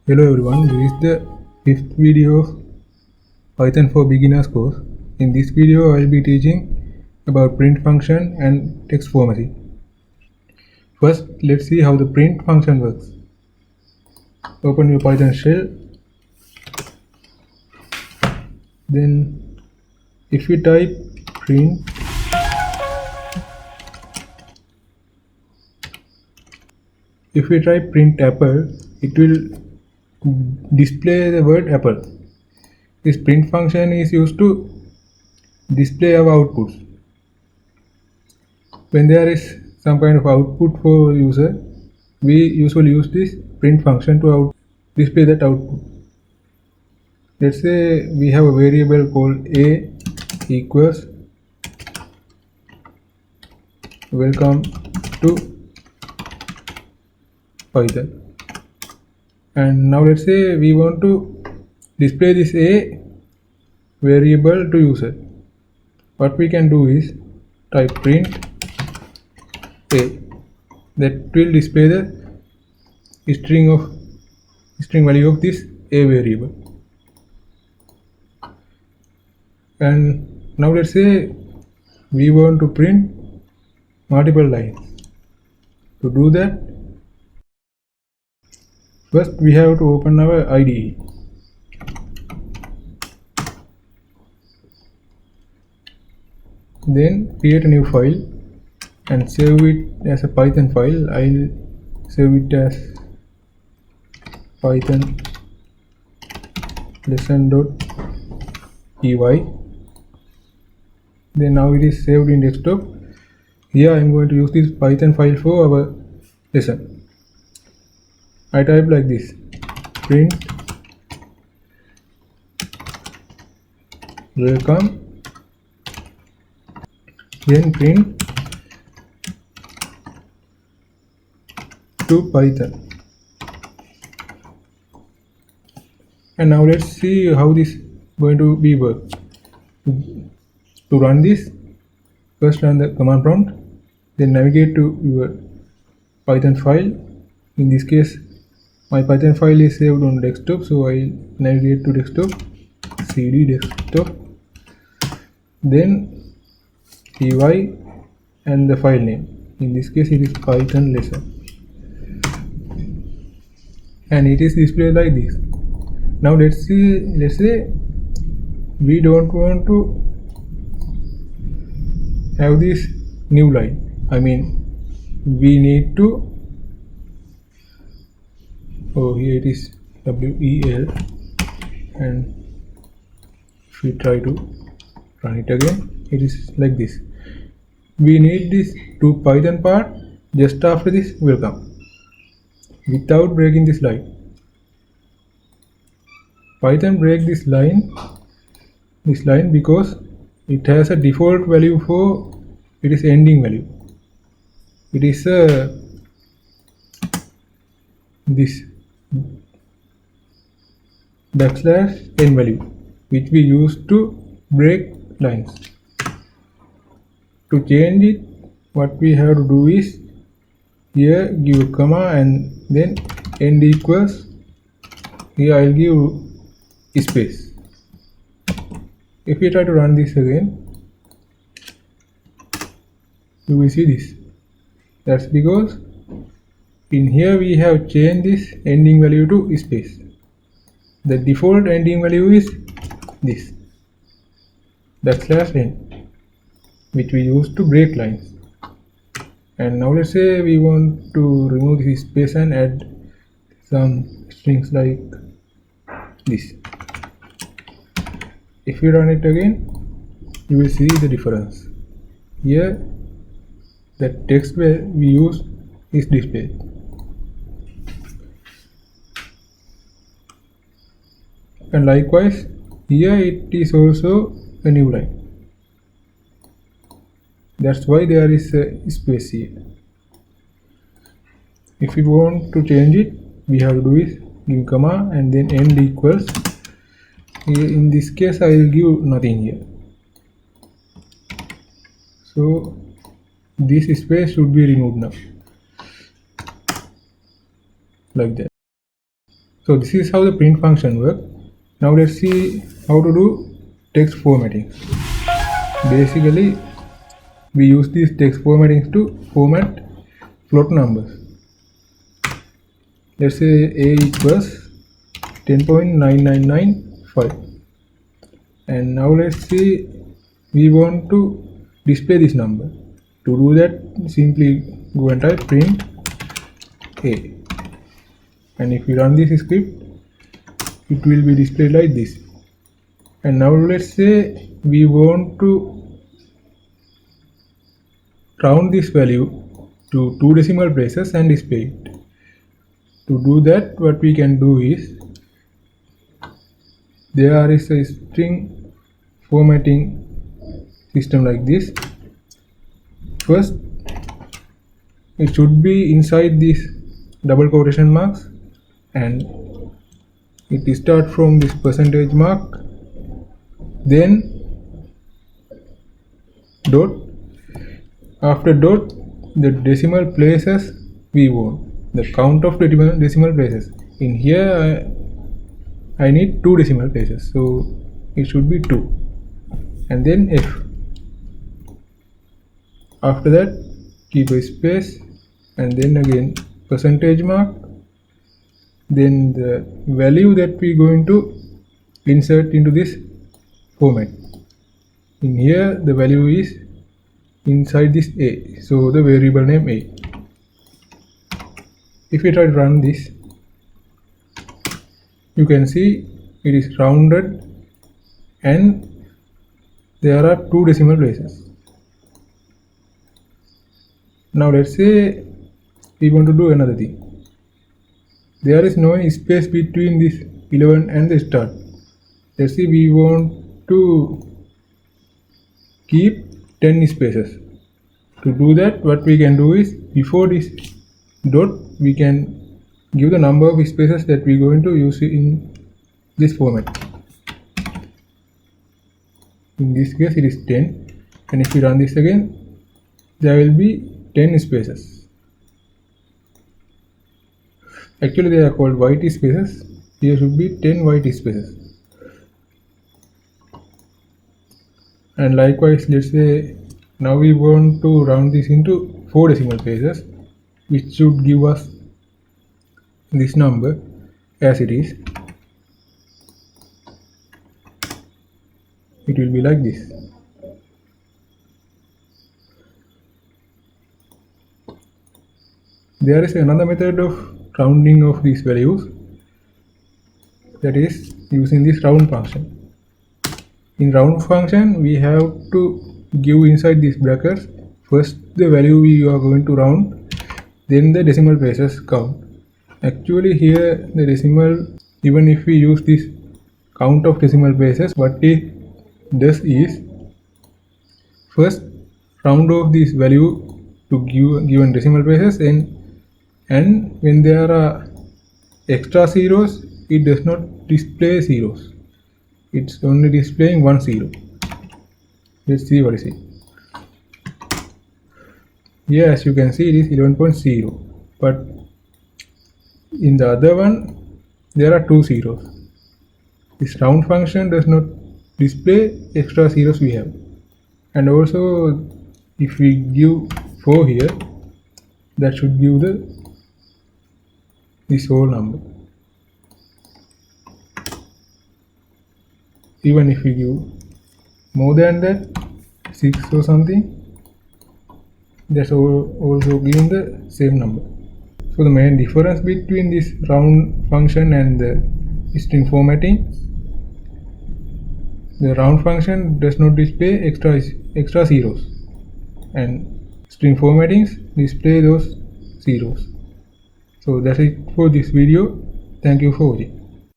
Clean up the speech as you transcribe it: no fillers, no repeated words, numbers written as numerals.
Hello everyone, this is the fifth video of Python for Beginners course. In this video, I will be teaching about print function and text formatting. First, let's see how the print function works. Open your Python shell. Then, if you type print, print apple, it will display the word apple. This print function is used to display our outputs. When there is some kind of output for user, we usually use this print function to display that output. Let's say we have a variable called a equals welcome to Python, and now let's say we want to display this a variable to user. What we can do is type print a. That will display the string value of this a variable. And now let's say we want to print multiple lines. To do that, first we have to open our IDE. Then create a new file and save it as a Python file. I'll save it as Python lesson.py. Then now it is saved in desktop. Here I am going to use this Python file for our lesson. I type like this: print welcome, then print to Python. And now let's see how this going to be work. To run this, first run the command prompt, then navigate to your Python file. In this case, my Python file is saved on desktop, so I navigate to desktop, cd desktop, then py and the file name. In this case, it is Python lesson, and it is displayed like this. Now let's say we don't want to have this new line. I mean, we need to, here it is WEL, and if we try to run it again, it is like this. We need this to Python part just after this welcome, without breaking this line. Python break this line because it has a default value for it is ending value. It is this \n value, which we use to break lines. To change it, what we have to do is here give a comma and then end equals. Here I'll give space. If we try to run this again, you will see this. That's because in here we have changed this ending value to space. The default ending value is this \n, which we use to break lines. And now let's say we want to remove this space and add some strings like this. If you run it again, you will see the difference. Here the text we use is displayed. And likewise, here it is also a new line. That's why there is a space here. If we want to change it, we have to do is give comma and then end equals. Here in this case, I will give nothing here. So this space should be removed now, like that. So this is how the print function works. Now let's see how to do text formatting. Basically, we use these text formattings to format float numbers. Let's say a equals 10.9995, and now let's see we want to display this number. To do that, simply go and type print a, and if you run this script, it will be displayed like this. And now let's say we want to round this value to 2 decimal places and display it. To do that, what we can do is, there is a string formatting system like this. First, it should be inside these double quotation marks, and it start from this percentage mark, then dot. After dot, the decimal places we want, the count of decimal places. In here I need 2 decimal places, so it should be 2, and then F. After that, keep a space, and then again percentage mark, then the value that we going to insert into this format. In here the value is inside this a, so the variable name a. If we try to run this, you can see it is rounded and there are 2 decimal places. Now let's say we want to do another thing. There is no space between this 11 and the start. Let's say we want to keep 10 spaces. To do that, what we can do is, before this dot, we can give the number of spaces that we're going to use in this format. In this case it is 10, and if we run this again, there will be 10 spaces. Actually they are called white spaces. Here should be 10 white spaces. And likewise, let's say now we want to round this into 4 decimal places, which should give us this number as it is. It will be like this. There is another method of rounding of these values, that is using this round function. In round function, we have to give inside these brackets first the value we are going to round, then the decimal places count. Actually here the decimal, even if we use this count of decimal places, what it does is first round off this value to given decimal places, and when there are extra zeros, it does not display zeros. It's only displaying 1 0. Let's see what is it. Here, as you can see, it is 11.0, but in the other one there are 2 zeros. This round function does not display extra zeros we have. And also, if we give 4 here, that should give this whole number. Even if we give more than that, 6 or something, that's also giving the same number. So the main difference between this round function and the string formatting, the round function does not display extra zeros, and string formattings display those zeros. So that's it for this video. Thank you for watching.